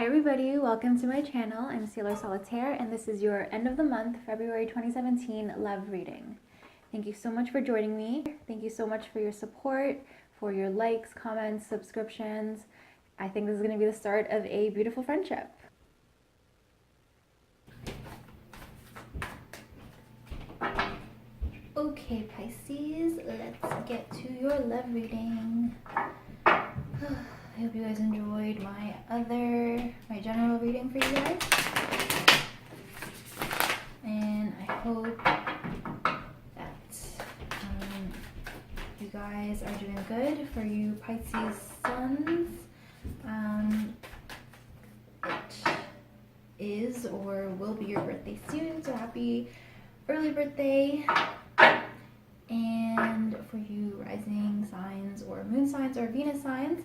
Hi everybody, welcome to my channel. I'm Sailor Solitaire and this is your end of the month, February 2017 love reading. Thank you so much for joining me. Thank you so much for your support, for your likes, comments, subscriptions. I think this is going to be the start of a beautiful friendship. Okay, Pisces, let's get to your love reading. I hope you guys enjoyed my general reading for you guys. And I hope that you guys are doing good. For you Pisces suns, it is or will be your birthday soon, so happy early birthday. And for you rising signs or moon signs or Venus signs,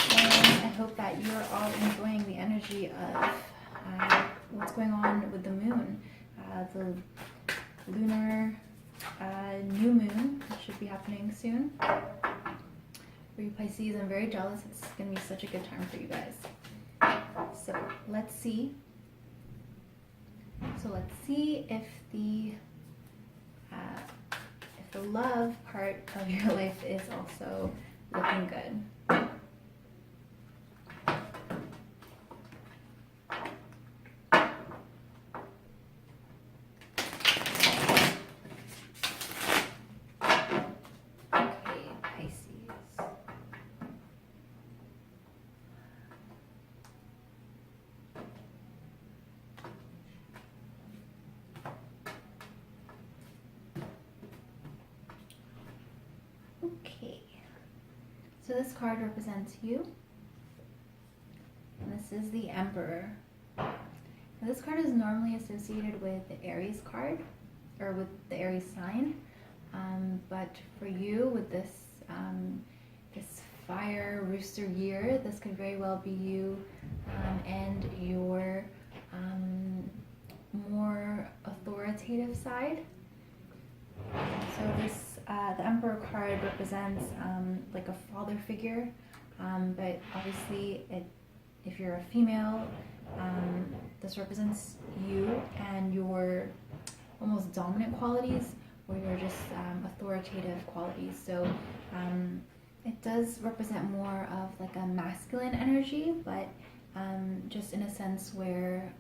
and I hope that you're all enjoying the energy of what's going on with the moon. The lunar new moon should be happening soon. For you Pisces, I'm very jealous. It's going to be such a good time for you guys. So let's see. If the love part of your life is also looking good. Okay, so this card represents you, and this is the Emperor. Now, this card is normally associated with the Aries card, or with the Aries sign, but for you, with this this fire rooster year, this could very well be you and your more authoritative side. So this the Emperor card represents like a father figure, but obviously if you're a female, this represents you and your almost dominant qualities, or your just authoritative qualities. So it does represent more of like a masculine energy, but just in a sense where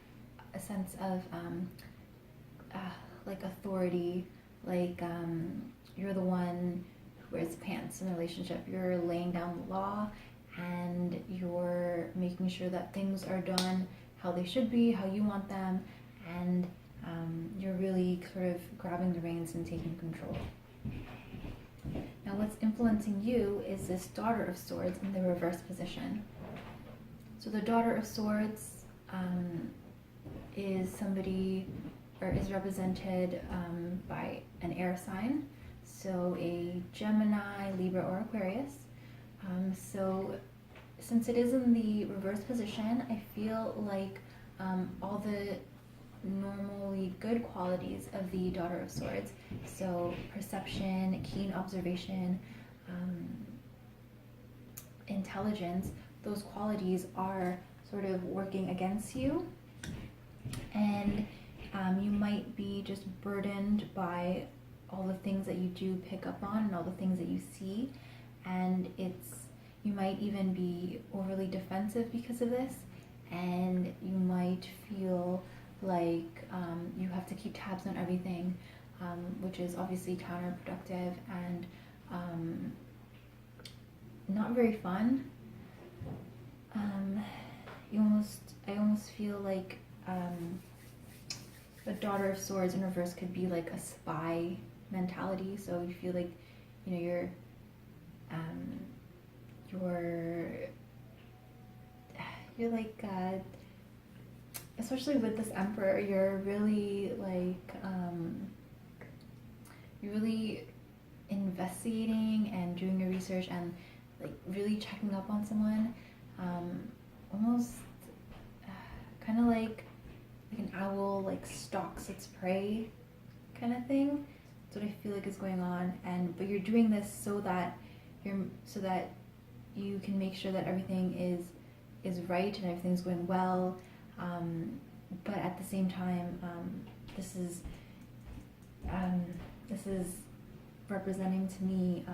a sense of like authority, like you're the one who wears pants in a relationship. You're laying down the law and you're making sure that things are done how they should be, how you want them, and you're really sort of grabbing the reins and taking control. Now what's influencing you is this Daughter of Swords in the reverse position. So the Daughter of Swords is somebody, or is represented by an air sign, so a Gemini, Libra, or Aquarius. So since it is in the reverse position, I feel like all the normally good qualities of the Daughter of Swords, so perception, keen observation, intelligence, those qualities are sort of working against you, and you might be just burdened by all the things that you do pick up on and all the things that you see, and you might even be overly defensive because of this, and you might feel like you have to keep tabs on everything, which is obviously counterproductive and not very fun. I almost feel like the Daughter of Swords in reverse could be like a spy mentality. So you feel like, you know, you're like, especially with this Emperor, you're really like, you're really investigating and doing your research and like really checking up on someone, almost kind of like an owl like stalks its prey kind of thing. That's what I feel like is going on, but you're doing this so that you can make sure that everything is right and everything's going well, but at the same time, this is representing to me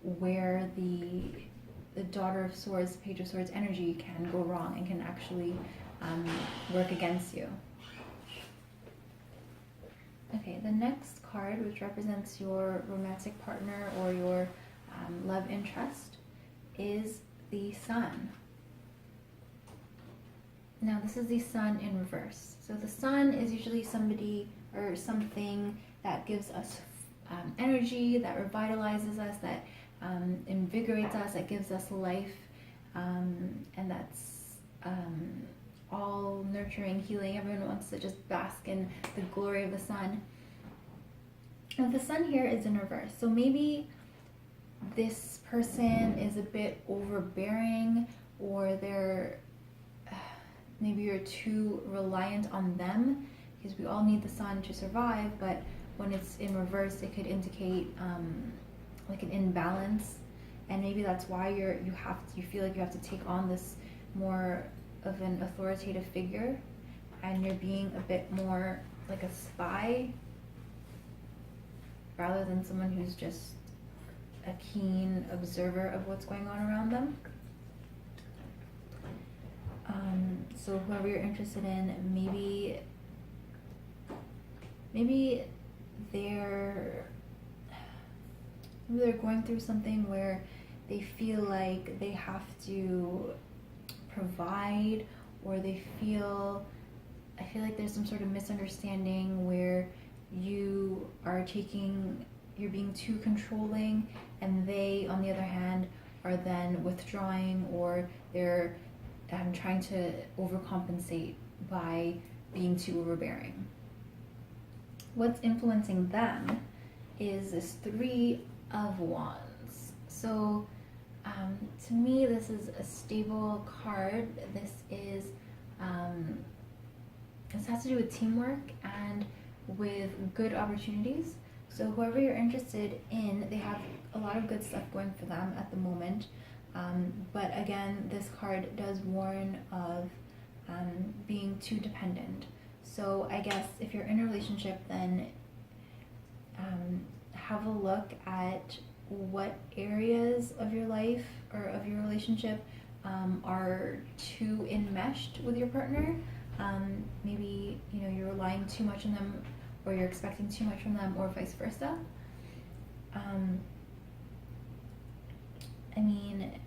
where the Daughter of Swords, Page of Swords energy can go wrong and can actually work against you. Okay, the next card, which represents your romantic partner or your love interest, is the Sun. Now, this is the Sun in reverse. So the Sun is usually somebody or something that gives us energy, that revitalizes us, that invigorates us, that gives us life, and that's all nurturing, healing. Everyone wants to just bask in the glory of the sun. And the Sun here is in reverse. So maybe this person is a bit overbearing, or maybe you're too reliant on them, because we all need the sun to survive, but when it's in reverse, it could indicate like an imbalance, and maybe that's why you feel like you have to take on this more of an authoritative figure, and you're being a bit more like a spy rather than someone who's just a keen observer of what's going on around them. So whoever you're interested in, maybe they're going through something where they feel like they have to provide, or I feel like there's some sort of misunderstanding where you're being too controlling, and they, on the other hand, are then withdrawing, or they're trying to overcompensate by being too overbearing. What's influencing them is this Three of Wands. So to me, this is a stable card. This has to do with teamwork and with good opportunities. So whoever you're interested in, they have a lot of good stuff going for them at the moment. But again, this card does warn of being too dependent. So I guess if you're in a relationship, then have a look at what areas of your life or of your relationship are too enmeshed with your partner. Maybe you're relying too much on them, or you're expecting too much from them, or vice versa. I mean,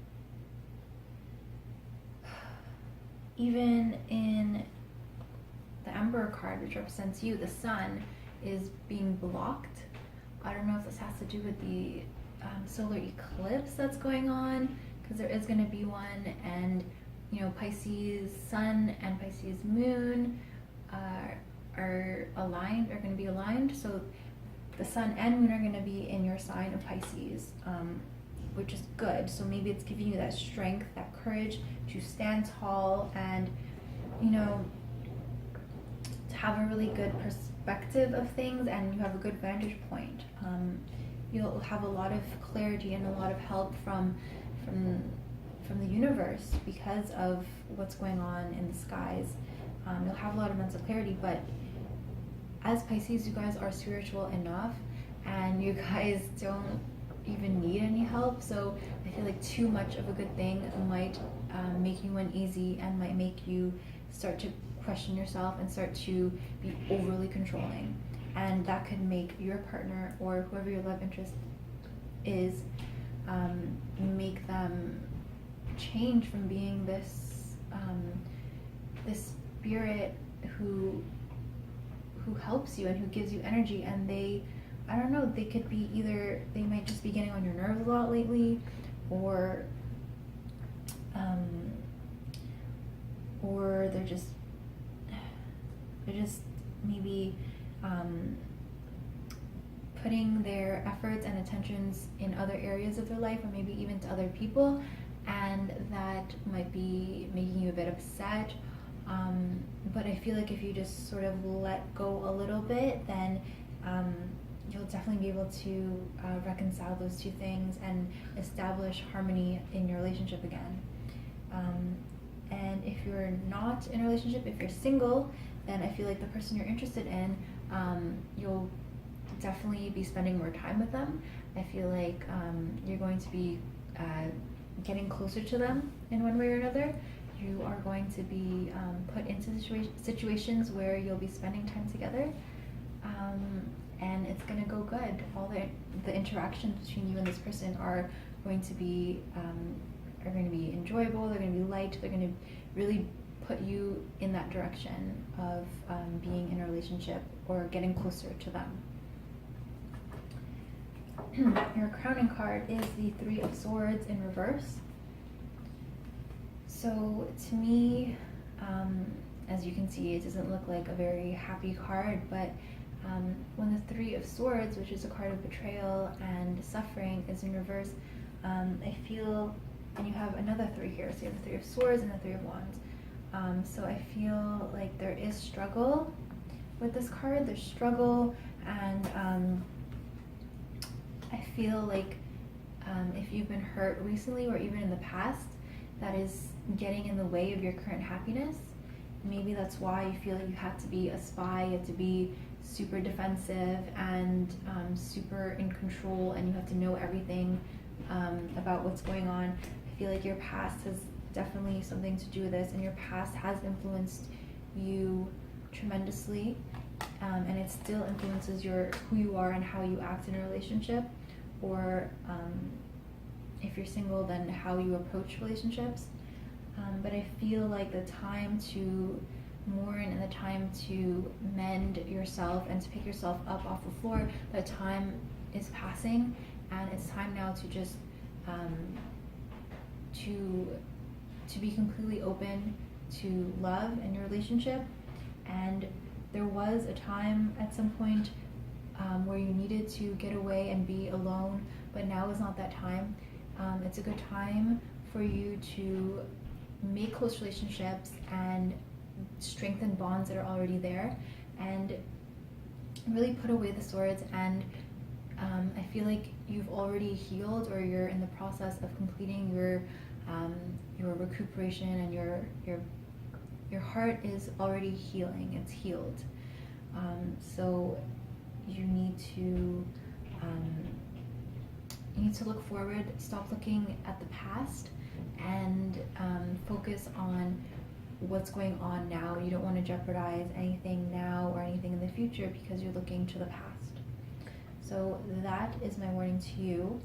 even in the Emperor card, which represents you, the sun is being blocked. I don't know if this has to do with the solar eclipse that's going on, because there is going to be one, and Pisces sun and Pisces moon are going to be aligned. So the sun and moon are going to be in your sign of Pisces, which is good. So maybe it's giving you that strength, that courage to stand tall, and to have a really good perspective of things, and you have a good vantage point. You'll have a lot of clarity and a lot of help from the universe because of what's going on in the skies. You'll have a lot of mental clarity, but as Pisces, you guys are spiritual enough, and you guys don't even need any help. So I feel like too much of a good thing might make you uneasy, and might make you start to question yourself and start to be overly controlling, and that could make your partner or whoever your love interest is make them change from being this spirit who helps you and who gives you energy. And they could be they might just be getting on your nerves a lot lately, or they're just maybe putting their efforts and attentions in other areas of their life, or maybe even to other people, and that might be making you a bit upset. But I feel like if you just sort of let go a little bit, then you'll definitely be able to reconcile those two things and establish harmony in your relationship again. And if you're not in a relationship, if you're single, then I feel like the person you're interested in, you'll definitely be spending more time with them. I feel like you're going to be getting closer to them in one way or another. You are going to be put into situations where you'll be spending time together, and it's going to go good. All the interactions between you and this person are going to be enjoyable. They're going to be light. They're going to really put you in that direction of being in a relationship or getting closer to them. Your crowning card is the Three of Swords in reverse. So to me, as you can see, it doesn't look like a very happy card, but when the Three of Swords, which is a card of betrayal and suffering, is in reverse, I feel, and you have another three here, so you have the Three of Swords and the Three of Wands. So I feel like there is struggle with this card. There's struggle, and I feel like if you've been hurt recently or even in the past, that is getting in the way of your current happiness. Maybe that's why you feel like you have to be a spy, you have to be super defensive and super in control, and you have to know everything about what's going on. I feel like your past has definitely something to do with this, and your past has influenced you tremendously, and it still influences who you are and how you act in a relationship, or if you're single, then how you approach relationships. But I feel like the time to mourn and the time to mend yourself and to pick yourself up off the floor, the time is passing, and it's time now to just to be completely open to love in your relationship. And there was a time at some point where you needed to get away and be alone, but now is not that time. It's a good time for you to make close relationships and strengthen bonds that are already there, and really put away the swords. And I feel like you've already healed, or you're in the process of completing your recuperation, and your heart is already healing. It's healed. So you need to look forward, stop looking at the past, and focus on what's going on now. You don't want to jeopardize anything now or anything in the future because you're looking to the past. So that is my warning to you,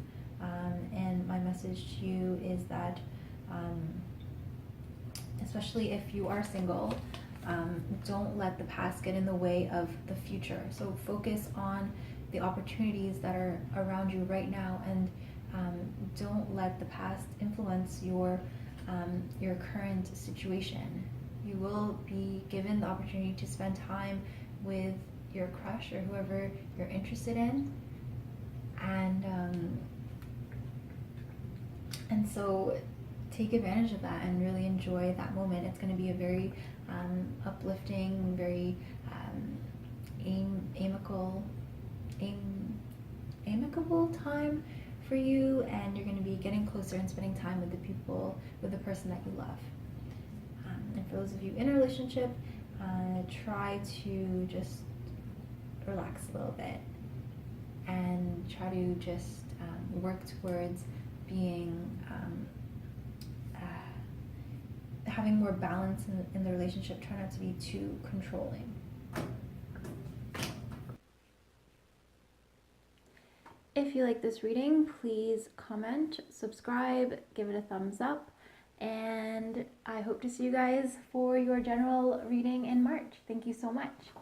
and my message to you is that especially if you are single, don't let the past get in the way of the future. So focus on the opportunities that are around you right now, and don't let the past influence your current situation. You will be given the opportunity to spend time with your crush or whoever you're interested in, and so take advantage of that and really enjoy that moment. It's going to be a very uplifting, very amicable time for you, and you're going to be getting closer and spending time with the person that you love. And for those of you in a relationship, try to just relax a little bit and try to just work towards being having more balance in the relationship. Try not to be too controlling. If you like this reading, please comment, subscribe, give it a thumbs up, and I hope to see you guys for your general reading in March. Thank you so much.